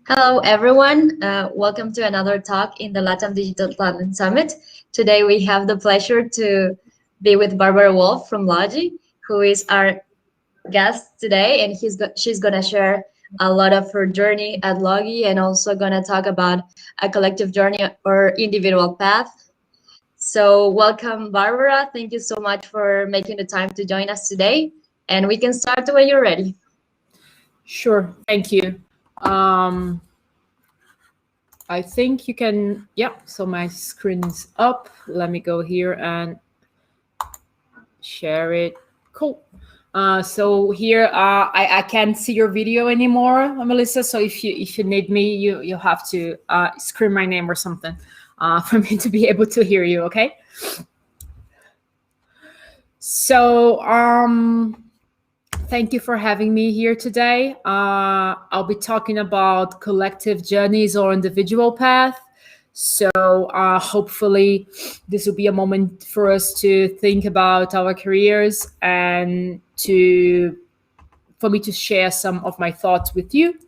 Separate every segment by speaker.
Speaker 1: Hello, everyone. Welcome to another talk in the LATAM Digital Talent Summit. Today, we have the pleasure to be with Bárbara Wolff from Logi, who is our guest today, and she's going to share a lot of her journey at Logi and also going to talk about a collective journey or individual path. So, welcome, Bárbara. Thank you so much for making the time to join us today, and we can start when you're ready.
Speaker 2: Sure, thank you. I think you can, so my screen is up. Let me go here and share it. Cool. So here, I can't see your video anymore, Melissa. So if you need me, you have to scream my name or something for me to be able to hear you. Okay. So thank you for having me here today. I'll be talking about collective journeys or individual path. So hopefully this will be a moment for us to think about our careers and for me to share some of my thoughts with you.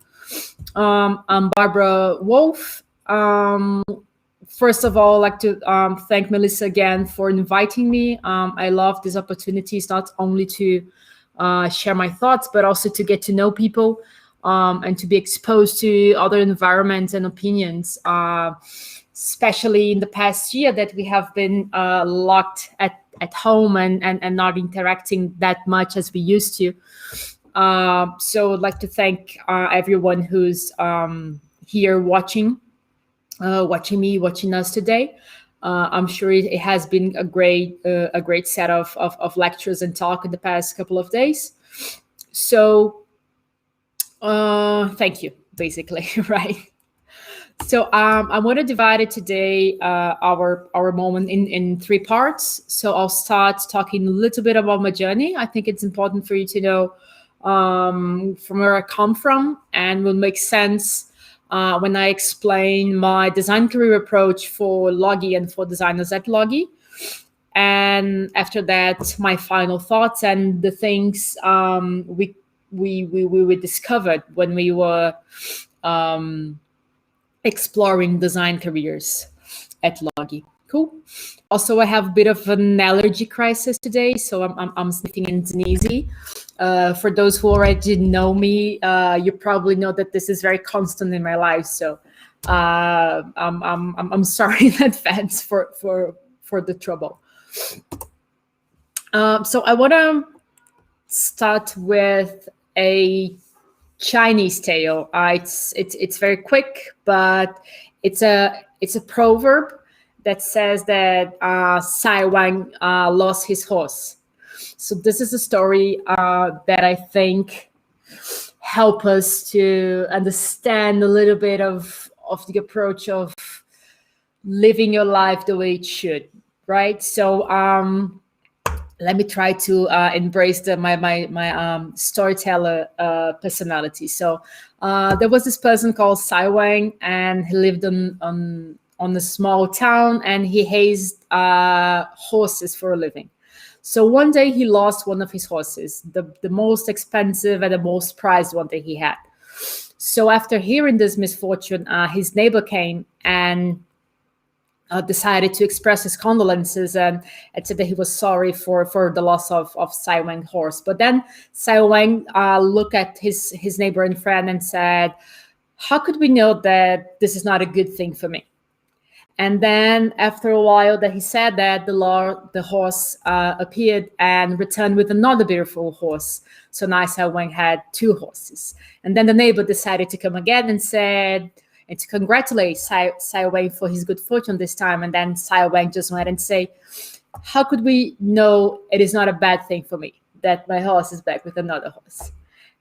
Speaker 2: I'm Bárbara Wolff. First of all, I'd like to thank Melissa again for inviting me. I love these opportunities, not only to share my thoughts, but also to get to know people and to be exposed to other environments and opinions, especially in the past year that we have been locked at home and not interacting that much as we used to. So I'd like to thank everyone who's here watching me, watching us today. I'm sure it has been a great set of lectures and talk in the past couple of days. So thank you, basically, right? So I want to divide it today, our moment in three parts. So I'll start talking a little bit about my journey. I think it's important for you to know from where I come from, and will make sense when I explain my design career approach for Logi and for designers at Logi. And after that, my final thoughts and the things we discovered when we were exploring design careers at Logi. Cool. Also, I have a bit of an allergy crisis today, so I'm sniffing and sneezy. For those who already know me, you probably know that this is very constant in my life. So I'm sorry in advance for the trouble. So I want to start with a Chinese tale. It's very quick, but it's a proverb that says that Sai Wang lost his horse. So this is a story that I think help us to understand a little bit of the approach of living your life the way it should, right? So let me try to embrace my storyteller personality. So there was this person called Sai Wang, and he lived on a small town, and he hazed horses for a living. So one day he lost one of his horses, the most expensive and the most prized one that he had. So after hearing this misfortune, his neighbor came and decided to express his condolences and said that he was sorry for the loss of Sai Wang's horse. But then Sai Wang looked at his neighbor and friend and said, "How could we know that this is not a good thing for me?" And then after a while that he said that, the horse appeared and returned with another beautiful horse. So now Sai Wang had two horses. And then the neighbor decided to come again and to congratulate Sai Wang for his good fortune this time. And then Sai Wang just went and say, "How could we know it is not a bad thing for me that my horse is back with another horse?"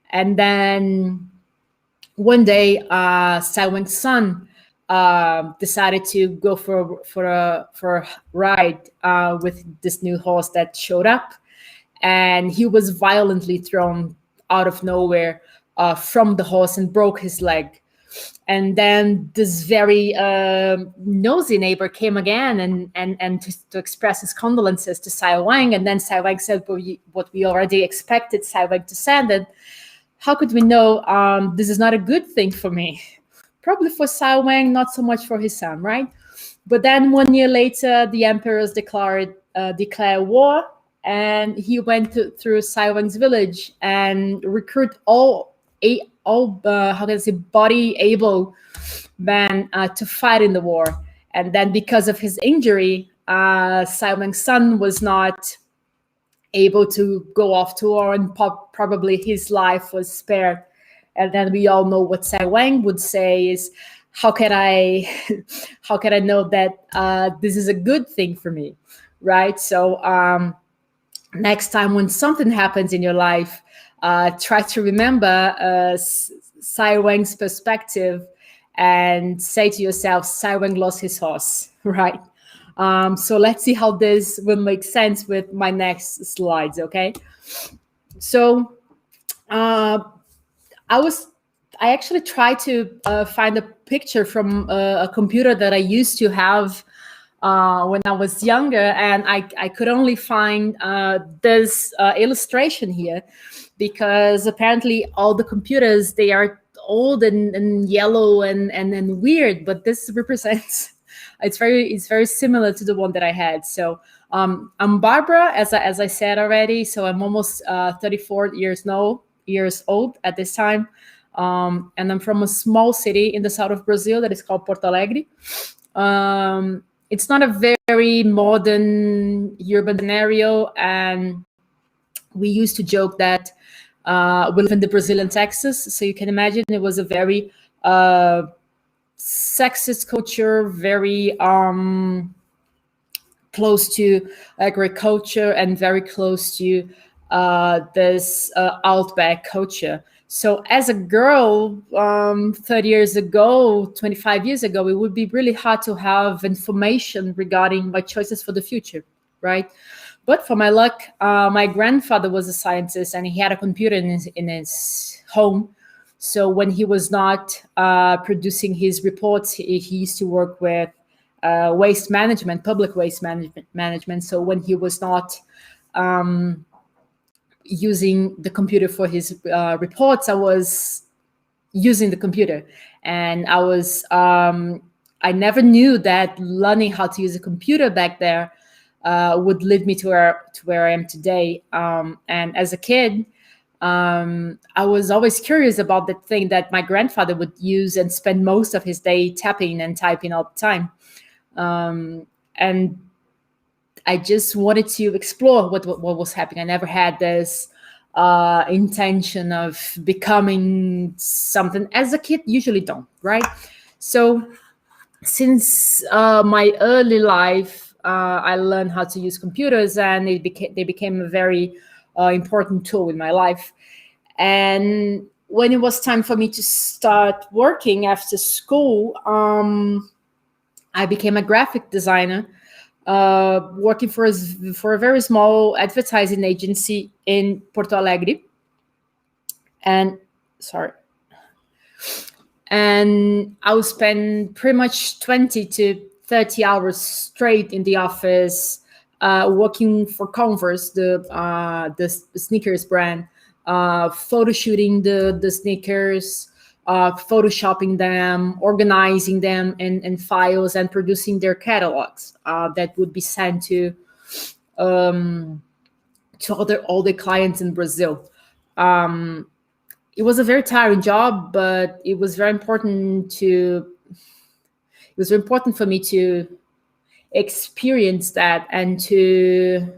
Speaker 2: And then one day, Sai Wang's son decided to go for a ride with this new horse that showed up, and he was violently thrown out of nowhere from the horse and broke his leg. And then this very nosy neighbor came again and to express his condolences to Sai Wang. And then Sai Wang said what we already expected Sai Wang to say, that how could we know this is not a good thing for me? probably for Sai Wang, not so much for his son, right? But then 1 year later, the emperors declare war, and he went through Sai Wang's village and recruit all how can I say, body able men to fight in the war. And then because of his injury, Sai Wang's son was not able to go off to war, and probably his life was spared. And then we all know what Sai Wang would say is, how can I know that this is a good thing for me, right? So next time when something happens in your life, try to remember Sai Wang's perspective and say to yourself, Sai Wang lost his horse, right? So let's see how this will make sense with my next slides, okay? So I actually tried to find a picture from a computer that I used to have when I was younger, and I could only find this illustration here, because apparently all the computers, they are old and yellow and weird, but this represents it's very similar to the one that I had. So I'm Barbara, as I said already. So I'm almost 34 years old at this time, and I'm from a small city in the south of Brazil that is called Porto Alegre. It's not a very modern urban scenario, and we used to joke that we live in the Brazilian Texas. So you can imagine it was a very sexist culture, very close to agriculture and very close to this outback culture. So as a girl, 30 years ago, 25 years ago, it would be really hard to have information regarding my choices for the future, right? But for my luck, my grandfather was a scientist, and he had a computer in his home. So when he was not producing his reports, he used to work with waste management, public waste management. So when he was not using the computer for his reports, I was using the computer. And I never knew that learning how to use a computer back there would lead me to where I am today. And as a kid, I was always curious about the thing that my grandfather would use and spend most of his day tapping and typing all the time. And I just wanted to explore what was happening. I never had this intention of becoming something, as a kid usually don't, right? So since my early life, I learned how to use computers, and they became a very important tool in my life. And when it was time for me to start working after school, I became a graphic designer, working for a very small advertising agency in Porto Alegre. And I would spend pretty much 20 to 30 hours straight in the office, working for Converse, the sneakers brand, photo shooting the sneakers, photoshopping them, organizing them in files, and producing their catalogs that would be sent to all the clients in Brazil. It was a very tiring job, but it was very important for me to experience that, and to,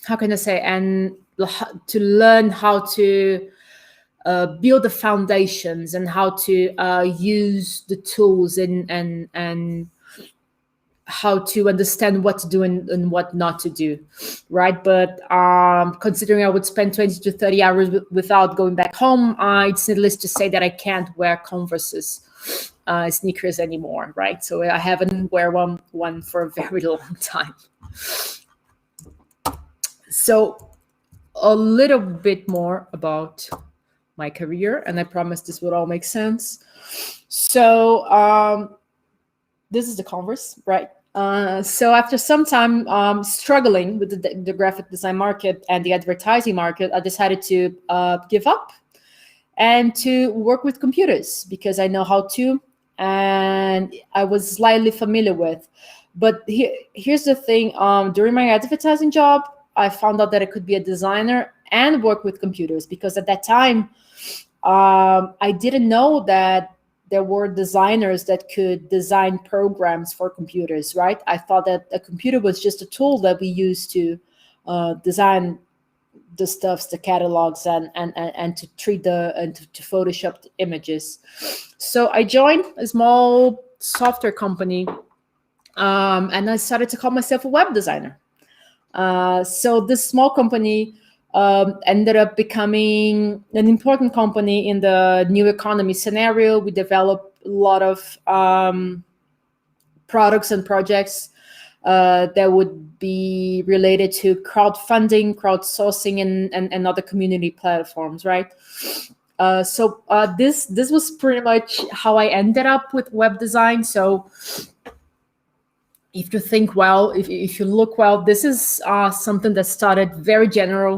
Speaker 2: how can I say, and to learn how to build the foundations, and how to use the tools, and how to understand what to do and what not to do, right? But considering I would spend 20 to 30 hours without going back home, it's needless to say that I can't wear Converse's sneakers anymore, right? So I haven't worn one for a very long time. So a little bit more about my career, and I promise this would all make sense. So this is the Converse, right? So after some time struggling with the graphic design market and the advertising market, I decided to give up and to work with computers because I know how to, and I was slightly familiar with. But here's the thing: during my advertising job, I found out that I could be a designer and work with computers, because at that time, I didn't know that there were designers that could design programs for computers, right? I thought that a computer was just a tool that we use to design the stuffs, the catalogs, and to treat to Photoshop the images. So I joined a small software company, and I started to call myself a web designer. So this small company ended up becoming an important company in the new economy scenario. We developed a lot of products and projects that would be related to crowdfunding, crowdsourcing, and other community platforms, right? So this was pretty much how I ended up with web design. So if you think well, if you look well, this is something that started very general,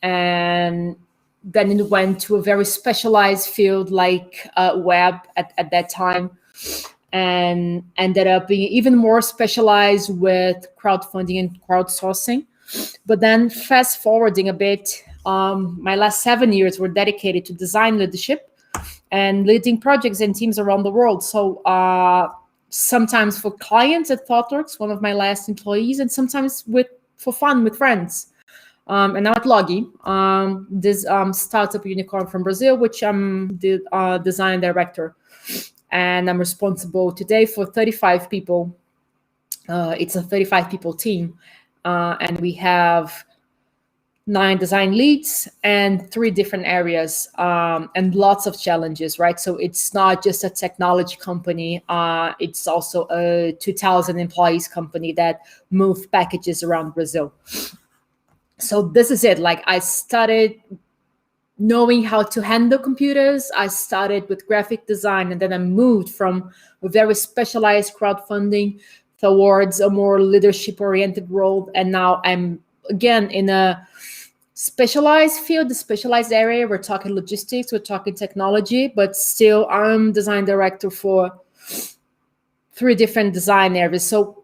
Speaker 2: and then it went to a very specialized field like web at that time, and ended up being even more specialized with crowdfunding and crowdsourcing. But then fast forwarding a bit, my last 7 years were dedicated to design leadership and leading projects and teams around the world. So sometimes for clients at ThoughtWorks, one of my last employees, and sometimes for fun with friends. And now at Logi, this startup unicorn from Brazil, which I'm the design director. And I'm responsible today for 35 people. It's a 35 people team. And we have 9 design leads and 3 different areas, and lots of challenges, right? So it's not just a technology company. It's also a 2,000 employees company that move packages around Brazil. So this is it. Like, I started knowing how to handle computers. I started with graphic design, and then I moved from a very specialized crowdfunding towards a more leadership-oriented role. And now I'm again in a specialized field, the specialized area. We're talking logistics, we're talking technology, but still I'm design director for 3 different design areas. So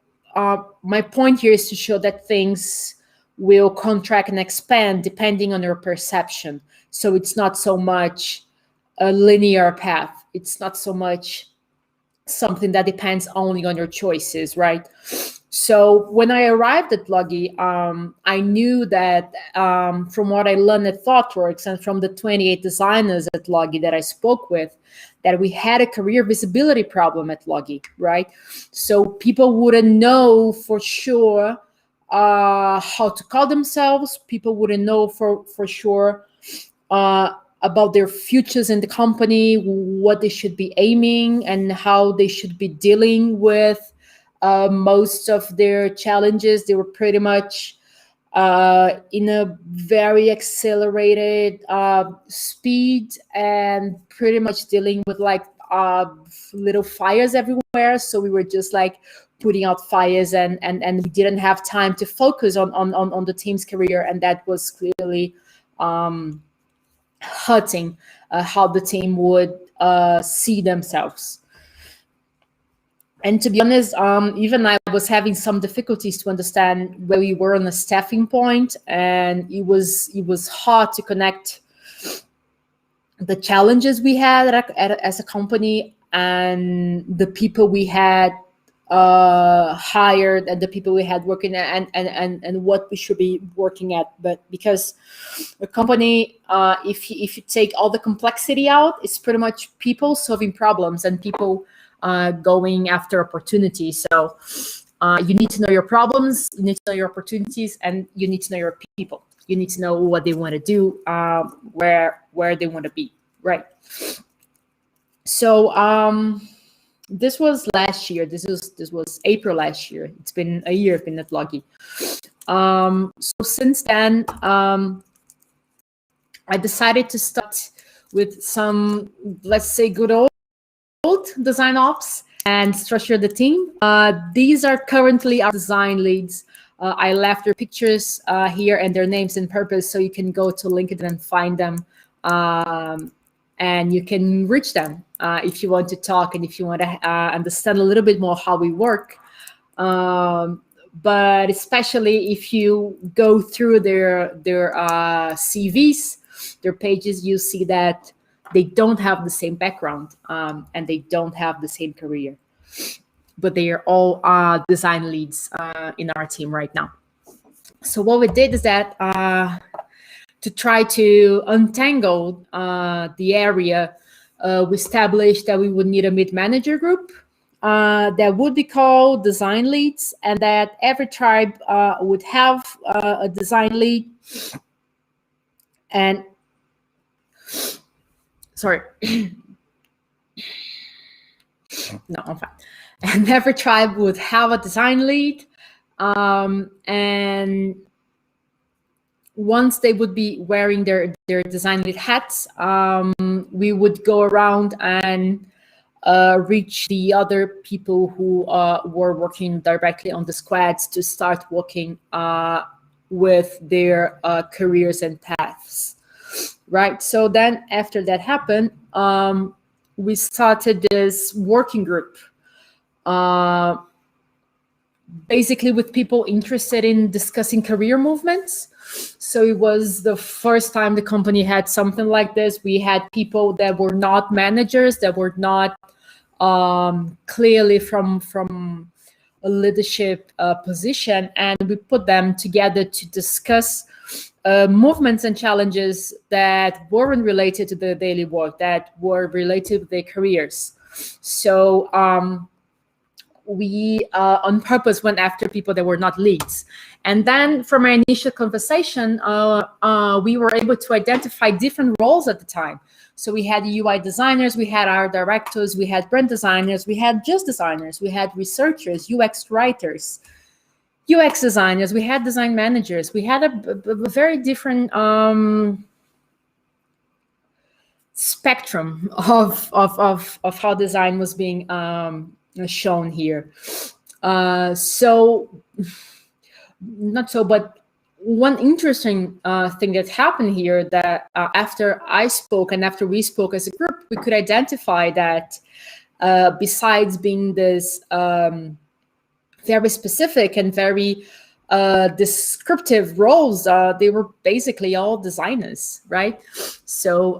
Speaker 2: my point here is to show that things will contract and expand depending on your perception. So it's not so much a linear path. It's not so much something that depends only on your choices, right? So when I arrived at Logi, I knew that from what I learned at ThoughtWorks and from the 28 designers at Logi that I spoke with, that we had a career visibility problem at Logi, right? So people wouldn't know for sure how to call themselves. People wouldn't know for sure about their futures in the company, what they should be aiming, and how they should be dealing with most of their challenges. They were pretty much in a very accelerated speed, and pretty much dealing with like little fires everywhere. So we were just like putting out fires, and we didn't have time to focus on the team's career, and that was clearly hurting how the team would see themselves. And to be honest, even I was having some difficulties to understand where we were on the staffing point, and it was hard to connect the challenges we had as a company and the people we had hired and the people we had working at, and what we should be working at. But because a company, if you take all the complexity out, it's pretty much people solving problems and people going after opportunities. So you need to know your problems, you need to know your opportunities, and you need to know your people. You need to know what they want to do, where they want to be, right? So this was last year. This was April last year. It's been a year I've been at Logi. So since then, I decided to start with some, let's say, good old design ops and structure the team. These are currently our design leads. I left their pictures here and their names in purpose, so you can go to LinkedIn and find them and you can reach them if you want to talk and if you want to understand a little bit more how we work. But especially if you go through their CVs, their pages, you see that they don't have the same background, and they don't have the same career, but they are all design leads in our team right now. So what we did is that to try to untangle the area, we established that we would need a mid-manager group that would be called design leads, and that every tribe would have a design lead. And sorry, no, I'm fine. And every tribe would have a design lead, and once they would be wearing their design lead hats, we would go around and reach the other people who were working directly on the squads to start working with their careers and paths, right? So then after that happened, we started this working group, basically with people interested in discussing career movements. So it was the first time the company had something like this. We had people that were not managers, that were not clearly from a leadership position, and we put them together to discuss movements and challenges that weren't related to the daily work, that were related to their careers. So we on purpose went after people that were not leads. And then from our initial conversation, we were able to identify different roles at the time. So we had UI designers, we had art directors, we had brand designers, we had just designers, we had researchers, UX writers, UX designers, we had design managers. We had a very different spectrum of how design was being shown here. But one interesting thing that happened here, that after I spoke and after we spoke as a group, we could identify that besides being this very specific and very descriptive roles, they were basically all designers, right? So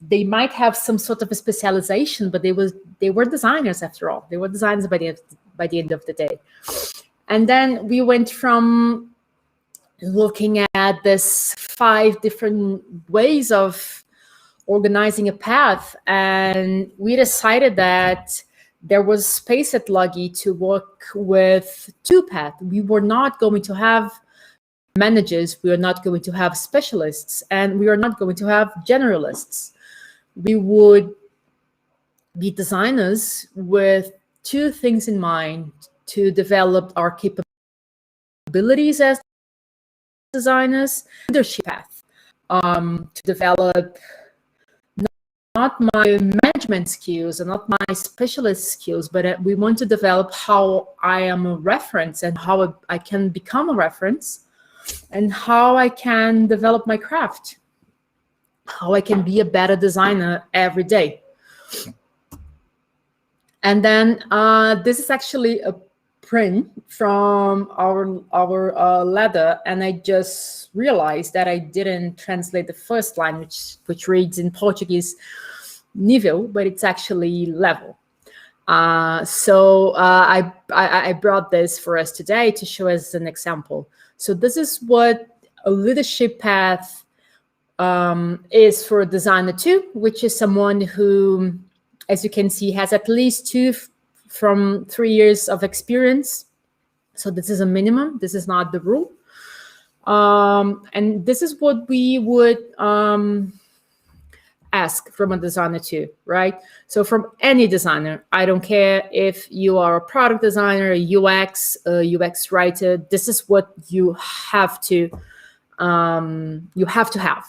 Speaker 2: they might have some sort of a specialization, but they were designers after all. They were designers by the end of the day. And then we went from looking at this 5 different ways of organizing a path, and we decided that there was space at Luggy to work with 2 paths. We were not going to have managers, we are not going to have specialists, and we are not going to have generalists. We would be designers with 2 things in mind: to develop our capabilities as designers, leadership path, to develop not my management skills and not my specialist skills, but we want to develop how I am a reference and how I can become a reference, and how I can develop my craft, how I can be a better designer every day. And then this is actually a print from our letter, and I just realized that I didn't translate the first line, which reads in Portuguese nível, but it's actually level. So I brought this for us today to show as an example. So this is what a leadership path is for a designer 2, which is someone who, as you can see, has at least 2 from 3 years of experience. So this is a minimum. This is not the rule. And this is what we would ask from a designer 2, right? So from any designer, I don't care if you are a product designer, a UX writer, this is what you have to have.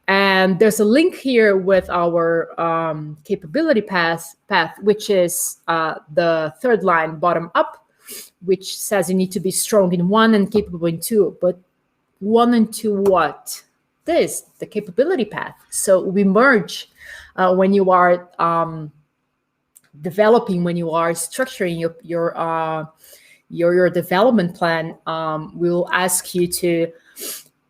Speaker 2: And there's a link here with our capability path, which is the 3rd line bottom up, which says you need to be strong in 1 and capable in 2. But 1 and 2 what? the capability path. So we merge when you are developing, when you are structuring your development plan. We'll ask you to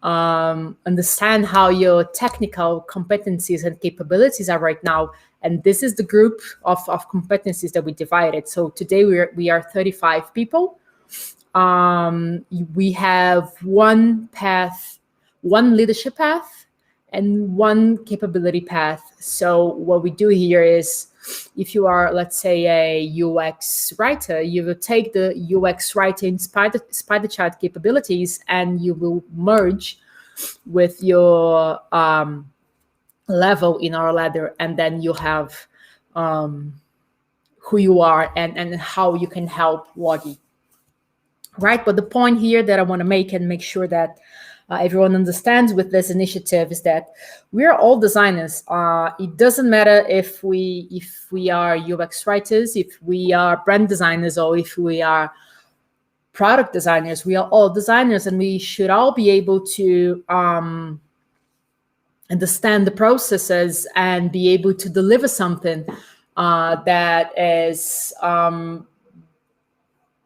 Speaker 2: understand how your technical competencies and capabilities are right now. And this is the group of competencies that we divided. So today we are 35 people. We have one path, one leadership path, and one capability path. So what we do here is, if you are, let's say, a UX writer, you will take the UX writing spider chart capabilities and you will merge with your level in our ladder, and then you have who you are and how you can help Logi. Right? But the point here that I want to make and make sure that everyone understands with this initiative is that we're all designers. It doesn't matter if we are UX writers, if we are brand designers, or if we are product designers. We are all designers, and we should all be able to understand the processes and be able to deliver something that is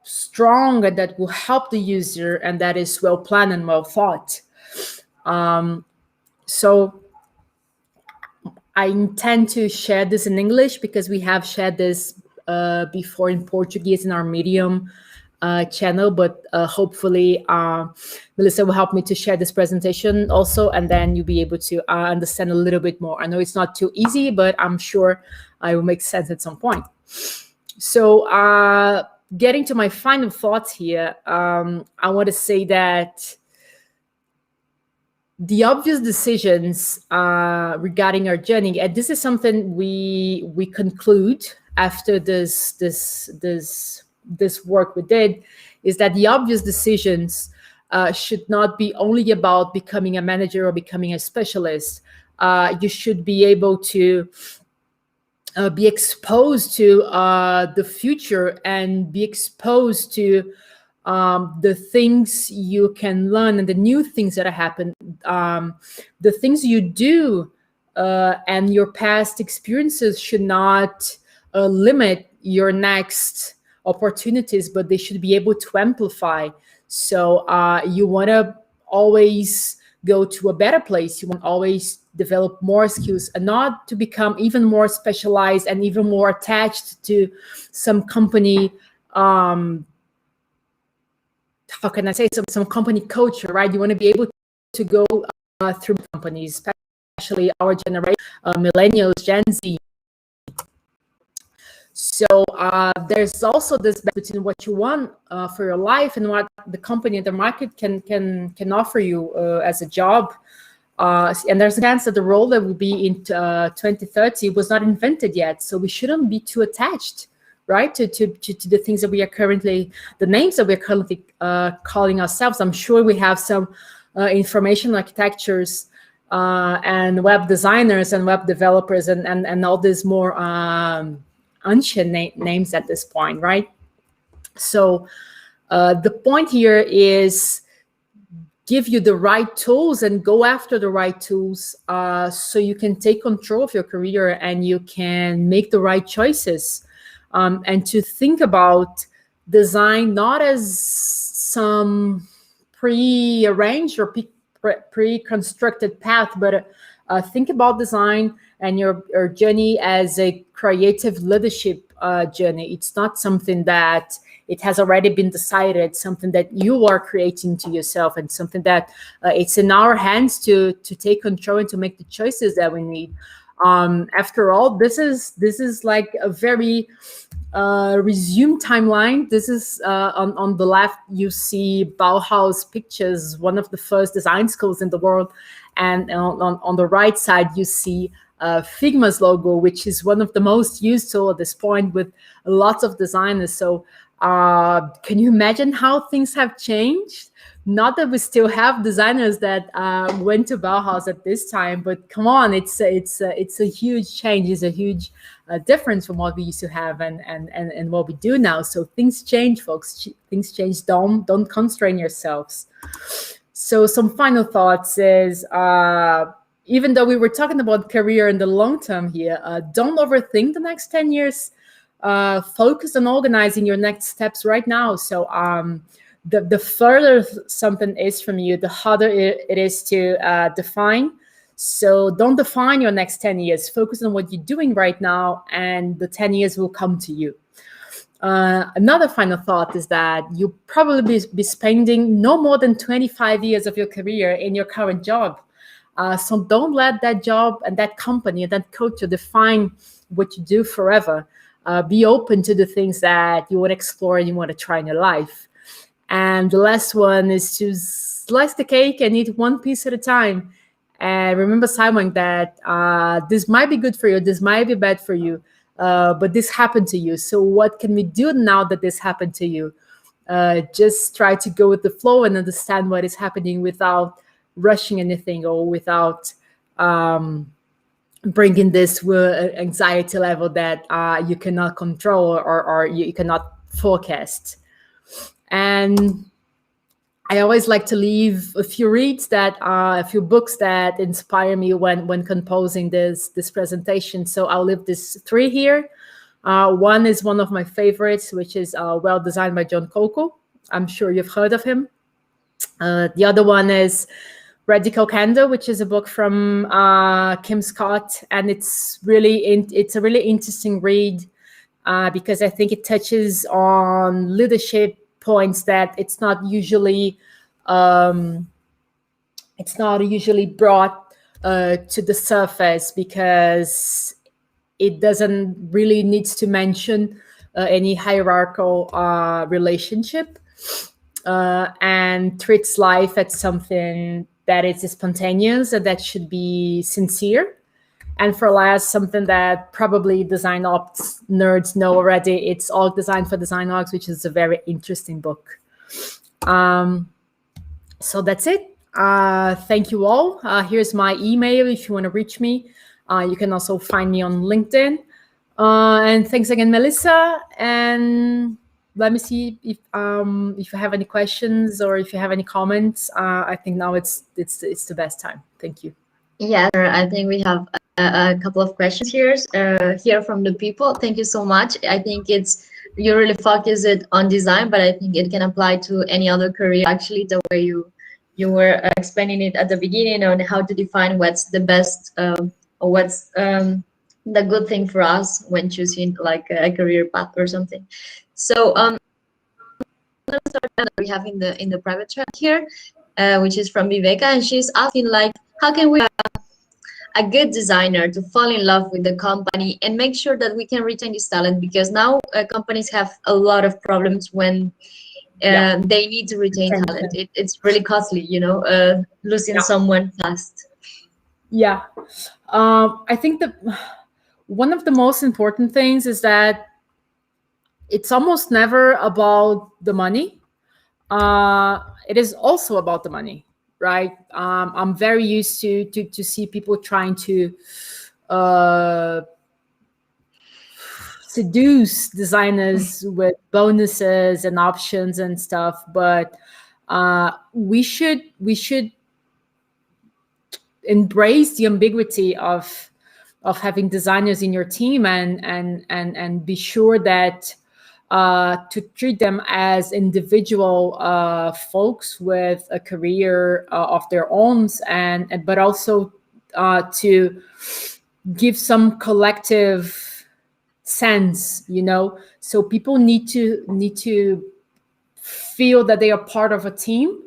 Speaker 2: strong and that will help the user and that is well planned and well thought. So I intend to share this in English because we have shared this before in Portuguese in our Medium channel, but hopefully Melissa will help me to share this presentation also, and then you'll be able to understand a little bit more. I know it's not too easy, but I'm sure it will make sense at some point. So getting to my final thoughts here, I want to say that the obvious decisions regarding our journey, and this is something we conclude after this work we did, is that the obvious decisions should not be only about becoming a manager or becoming a specialist. You should be able to be exposed to the future and be exposed to the things you can learn and the new things that happen, the things you do, and your past experiences should not limit your next opportunities, but they should be able to amplify. So you want to always go to a better place. You want to always develop more skills and not to become even more specialized and even more attached to some company. How can I say, some company culture, right? You want to be able to go through companies, especially our generation, millennials, Gen Z. So there's also this balance between what you want for your life and what the company and the market can offer you as a job. And there's a chance that the role that will be in 2030 was not invented yet. So we shouldn't be too attached, right, to the things that we are currently, the names that we're currently calling ourselves. I'm sure we have some information architectures and web designers and web developers and all these more ancient names at this point, right? So the point here is give you the right tools and go after the right tools so you can take control of your career and you can make the right choices. And to think about design not as some pre-arranged or pre-constructed path, but think about design and your journey as a creative leadership journey. It's not something that it has already been decided, something that you are creating to yourself, and something that it's in our hands to take control and to make the choices that we need. After all, this is like a very resumed timeline. This is on the left, you see Bauhaus pictures, one of the first design schools in the world. And on the right side, you see Figma's logo, which is one of the most used tools at this point with lots of designers. So can you imagine how things have changed? Not that we still have designers that went to Bauhaus at this time, but come on, it's a huge change. It's a huge difference from what we used to have and what we do now. So things change, folks. Things change. Don't constrain yourselves. So some final thoughts is, even though we were talking about career in the long term here, don't overthink the next 10 years. Focus on organizing your next steps right now. So the further something is from you, the harder it is to define. So don't define your next 10 years. Focus on what you're doing right now, and the 10 years will come to you. Another final thought is that you'll probably be spending no more than 25 years of your career in your current job. So don't let that job and that company and that culture define what you do forever. Be open to the things that you want to explore and you want to try in your life. And the last one is to slice the cake and eat one piece at a time. And remember, Simon, that this might be good for you, this might be bad for you, but this happened to you. So what can we do now that this happened to you? Just try to go with the flow and understand what is happening without rushing anything, or without bringing this anxiety level that you cannot control, or you cannot forecast. And I always like to leave a few a few books that inspire me when composing this presentation. So I'll leave this 3 here. One is one of my favorites, which is Well Designed by John Coco. I'm sure you've heard of him. The other one is Radical Candor, which is a book from Kim Scott, and it's a really interesting read because I think it touches on leadership points that it's not usually brought to the surface, because it doesn't really needs to mention any hierarchical relationship, and treats life as something that is spontaneous and that should be sincere. And for last, something that probably design ops nerds know already, it's All Design for Design Orgs, which is a very interesting book. So that's it. Thank you all. Here's my email if you want to reach me. You can also find me on LinkedIn. And thanks again, Melissa. And let me see if you have any questions or if you have any comments. I think now it's the best time. Thank you.
Speaker 1: Yes, I think we have a couple of questions here from the people. Thank you so much. I think you really focus it on design, but I think it can apply to any other career. Actually, the way you were explaining it at the beginning on how to define what's the best or what's the good thing for us when choosing like a career path or something. So let's start that we have in the private chat here, which is from Viveka, and she's asking like, how can we a good designer to fall in love with the company and make sure that we can retain this talent, because now companies have a lot of problems when they need to retain talent. It's really costly, losing someone fast.
Speaker 2: Yeah. I think that one of the most important things is that it's almost never about the money. It is also about the money, right? I'm very used to see people trying to seduce designers with bonuses and options and stuff, but we should embrace the ambiguity of having designers in your team, and be sure that to treat them as individual folks with a career of their own, but also to give some collective sense, so people need to feel that they are part of a team,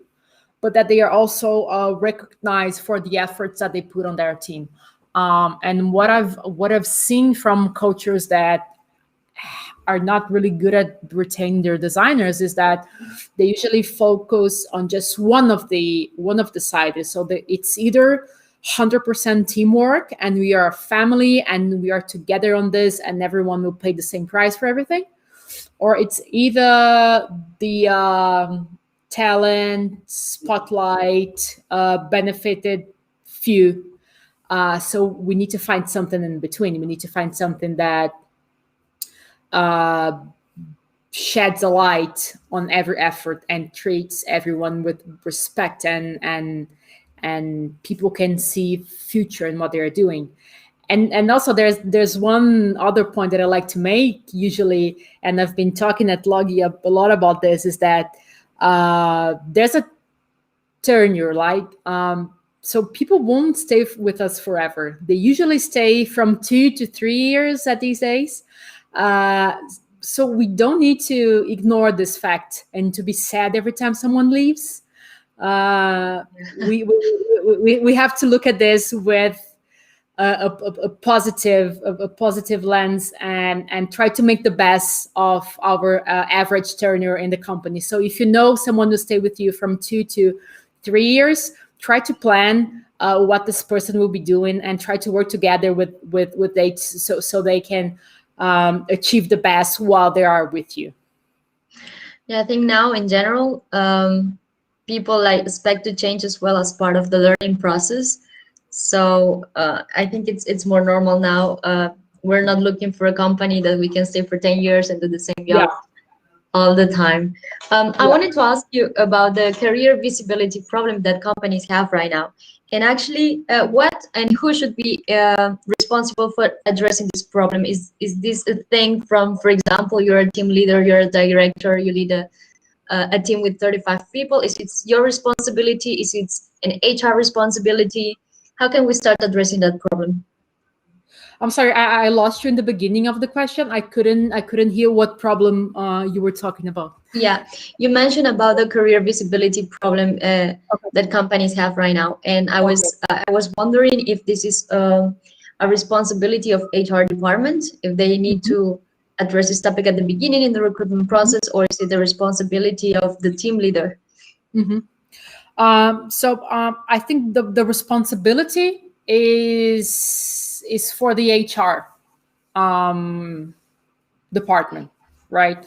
Speaker 2: but that they are also recognized for the efforts that they put on their team. And what I've seen from cultures that are not really good at retaining their designers is that they usually focus on just one of the sides. So it's either 100% teamwork and we are a family and we are together on this and everyone will pay the same price for everything, or it's either the talent spotlight benefited few. So we need to find something in between. We need to find something that sheds a light on every effort and treats everyone with respect, and people can see future in what they're doing. And also there's one other point that I like to make usually, and I've been talking at Logi a lot about this, is that there's a tenure, like so people won't stay with us forever. They usually stay from 2 to 3 years at these days. So we don't need to ignore this fact and to be sad every time someone leaves. We have to look at this with a positive lens, and try to make the best of our average tenure in the company. So if you know someone will stay with you from 2 to 3 years, try to plan what this person will be doing, and try to work together with they, so they can achieve the best while they are with you.
Speaker 1: Yeah, I think now in general, people like expect to change as well as part of the learning process. So I think it's more normal now. We're not looking for a company that we can stay for 10 years and do the same job all the time. I wanted to ask you about the career visibility problem that companies have right now. And actually, what and who should be responsible for addressing this problem? Is this a thing from, for example, you're a team leader, you're a director, you lead a team with 35 people? Is it your responsibility? Is it an HR responsibility? How can we start addressing that problem?
Speaker 2: I'm sorry, I lost you in the beginning of the question. I couldn't hear what problem you were talking about.
Speaker 1: Yeah, you mentioned about the career visibility problem that companies have right now, and I was wondering if this is a responsibility of HR department, if they need to address this topic at the beginning in the recruitment process, or is it the responsibility of the team leader?
Speaker 2: So I think the responsibility is for the HR department, right?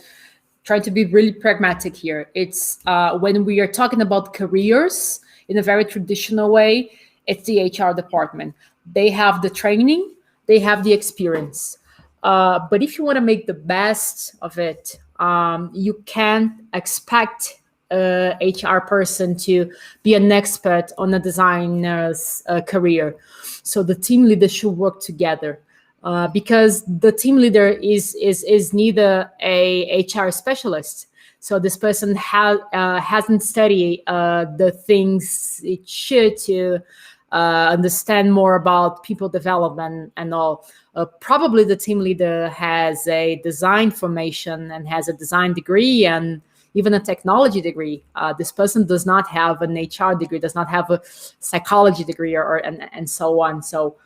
Speaker 2: Trying to be really pragmatic here. It's when we are talking about careers in a very traditional way, it's the HR department. They have the training, they have the experience. But if you want to make the best of it, you can't expect a HR person to be an expert on a designer's career. So the team leader should work together. Because the team leader is neither a HR specialist, so this person hasn't studied the things it should to understand more about people development and all. Probably the team leader has a design formation and has a design degree and even a technology degree. This person does not have an HR degree, does not have a psychology degree, and so on. So.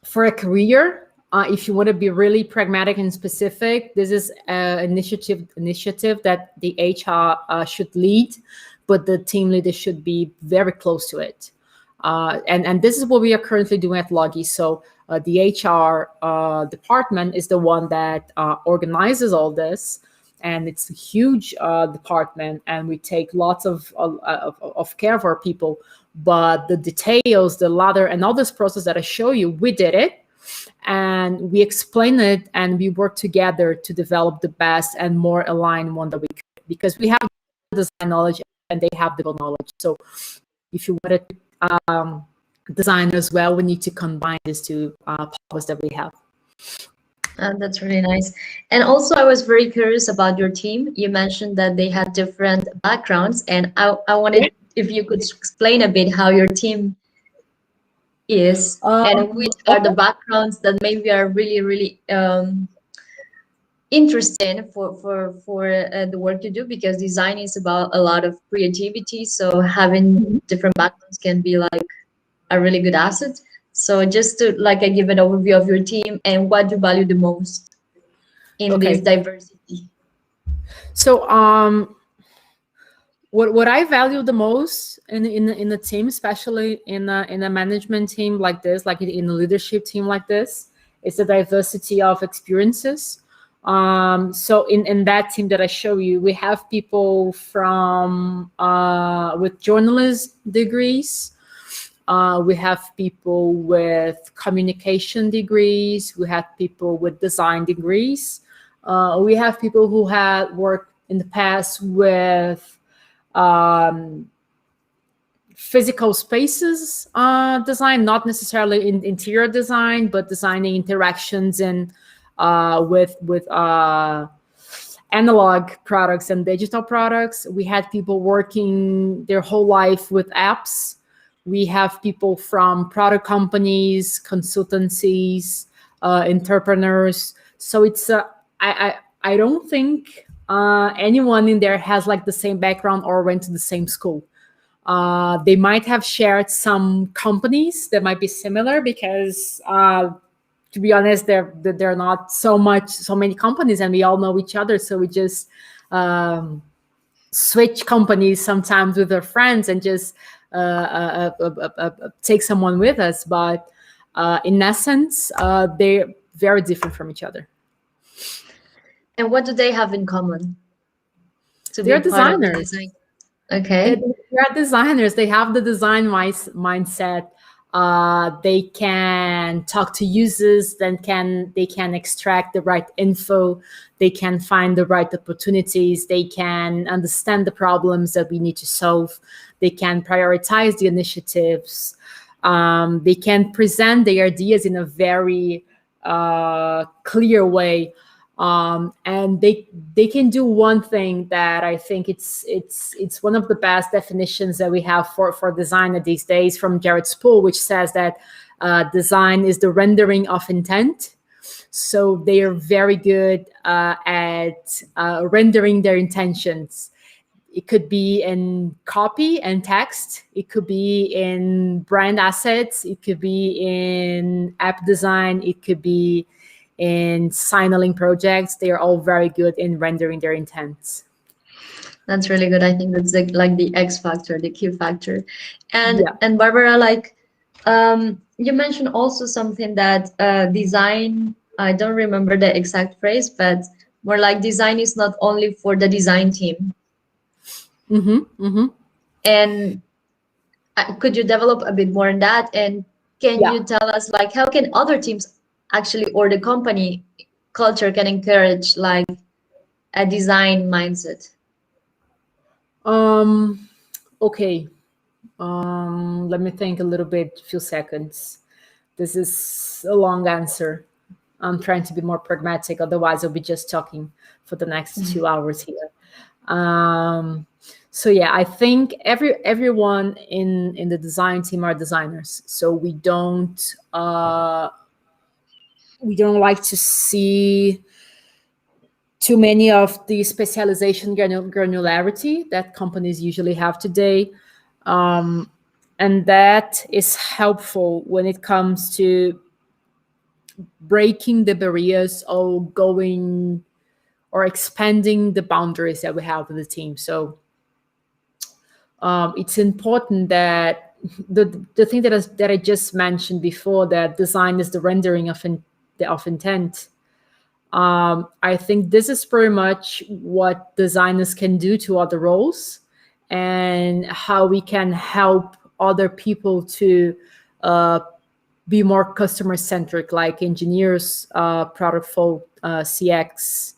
Speaker 2: For a career, if you want to be really pragmatic and specific, this is an initiative that the HR should lead, but the team leader should be very close to it. And this is what we are currently doing at Logi. So the HR department is the one that organizes all this, and it's a huge department, and we take lots of care of our people. But the details, the ladder, and all this process that I show you, we did it, and we explain it, and we work together to develop the best and more aligned one that we could, because we have design knowledge and they have the knowledge. So if you want to design as well, we need to combine these two powers that we have.
Speaker 1: That's really nice. And also, I was very curious about your team. You mentioned that they had different backgrounds, and I wanted if you could explain a bit how your team is and which are the backgrounds that maybe are really interesting for the work you do, because design is about a lot of creativity. So having different backgrounds can be like a really good asset. So just to give an overview of your team and what you value the most in this diversity.
Speaker 2: So what I value the most in a team, especially in a management team like this, like in a leadership team like this, is the diversity of experiences. So in that team that I show you, we have people from with journalism degrees. We have people with communication degrees. We have people with design degrees. We have people who had worked in the past with physical spaces design, not necessarily in interior design, but designing interactions and with analog products and digital products. We had people working their whole life with apps. We have people from product companies, consultancies, entrepreneurs. So it's I don't think anyone in there has like the same background or went to the same school. They might have shared some companies that might be similar because, to be honest, there are not so many companies, and we all know each other. So we just switch companies sometimes with our friends and just take someone with us. But in essence, they're very different from each other.
Speaker 1: And what do they have in common to be
Speaker 2: They're
Speaker 1: part of the
Speaker 2: designers.
Speaker 1: design? Okay.
Speaker 2: They are designers. They have the design mindset. They can talk to users. Then they can extract the right info. They can find the right opportunities. They can understand the problems that we need to solve. They can prioritize the initiatives. They can present their ideas in a very clear way. And they can do one thing that I think it's one of the best definitions that we have for design these days from Jared Spool, which says that design is the rendering of intent. So they are very good at rendering their intentions. It could be in copy and text. It could be in brand assets. It could be in app design. It could be in signaling projects. They are all very good in rendering their intents.
Speaker 1: That's really good. I think that's like the X factor, the Q factor. And
Speaker 2: Yeah.
Speaker 1: and Barbara, like you mentioned also something that design, I don't remember the exact phrase, but more like design is not only for the design team. And could you develop a bit more on that? And can
Speaker 2: Yeah.
Speaker 1: you tell us like how can other teams actually, or the company culture can encourage like a design mindset?
Speaker 2: Okay. Let me think a little bit, few seconds. This is a long answer. I'm trying to be more pragmatic, otherwise I'll be just talking for the next 2 hours here. So yeah, I think everyone in the design team are designers. So we don't like to see too many of the specialization granularity that companies usually have today. And that is helpful when it comes to breaking the barriers or going or expanding the boundaries that we have with the team. So it's important that the thing that I just mentioned before, that design is the rendering of intent. I think this is pretty much what designers can do to other roles, and how we can help other people to be more customer centric, like engineers, product folk, CX,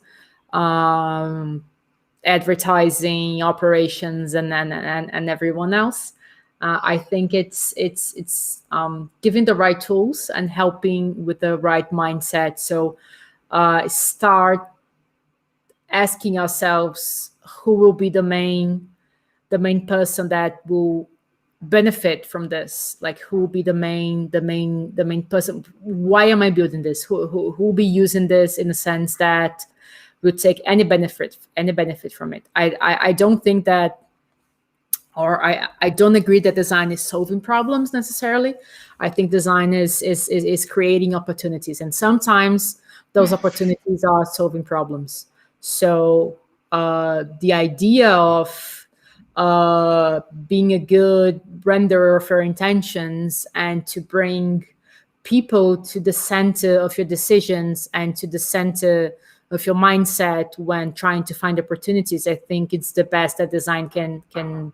Speaker 2: advertising, operations, and everyone else. I think it's giving the right tools and helping with the right mindset. So start asking ourselves who will be the main person that will benefit from this. Like, who will be the main person? Why am I building this? Who will be using this in a sense that would take any benefit from it? I don't think that, or I don't agree that design is solving problems necessarily. I think design is creating opportunities, and sometimes those opportunities are solving problems. So the idea of being a good renderer of your intentions, and to bring people to the center of your decisions and to the center of your mindset when trying to find opportunities, I think it's the best that design can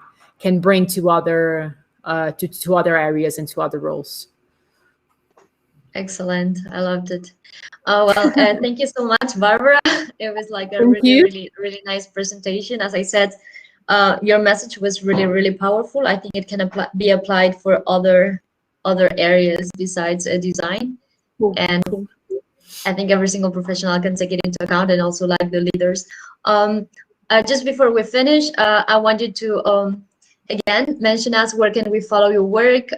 Speaker 2: bring to other to other areas and to other roles.
Speaker 1: Excellent. I loved it. Oh, well, thank you so much, Barbara. It was like a
Speaker 2: Thank
Speaker 1: really,
Speaker 2: you.
Speaker 1: really, really nice presentation. As I said, your message was really, really powerful. I think it can be applied for other areas besides design.
Speaker 2: Cool.
Speaker 1: And
Speaker 2: Cool.
Speaker 1: I think every single professional can take it into account, and also like the leaders. Um, just before we finish, I want you to again mention us. Where can we follow your work?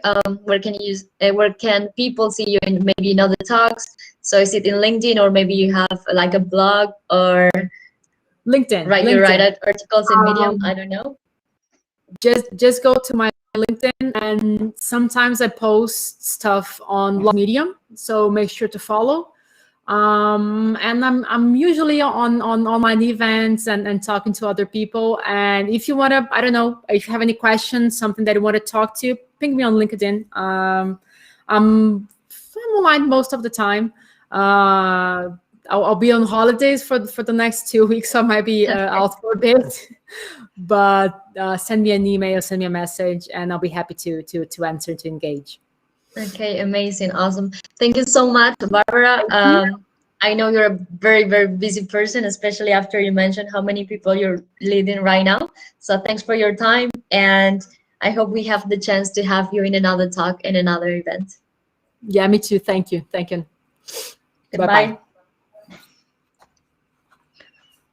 Speaker 1: Where can people see you in maybe in other talks? So is it in LinkedIn, or maybe you have like a blog, or
Speaker 2: LinkedIn.
Speaker 1: you write
Speaker 2: LinkedIn.
Speaker 1: articles in Medium? I
Speaker 2: Um,
Speaker 1: don't know.
Speaker 2: just go to my LinkedIn, and sometimes I post stuff on Medium, so make sure to follow. And I'm usually on online events and talking to other people. And if you want to, I don't know, if you have any questions, something that you want to talk to, ping me on LinkedIn. I'm online most of the time. I'll be on holidays for the next 2 weeks, so I might be out for a bit. But send me an email, send me a message, and I'll be happy to answer, to engage.
Speaker 1: Okay, amazing, awesome. Thank you so much, Barbara.
Speaker 2: Thank you.
Speaker 1: I know you're a very, very busy person, especially after you mentioned how many people you're leading right now. So thanks for your time, and I hope we have the chance to have you in another talk in another event.
Speaker 2: Yeah, me too. Thank you. Thank you. Bye bye.
Speaker 1: Goodbye.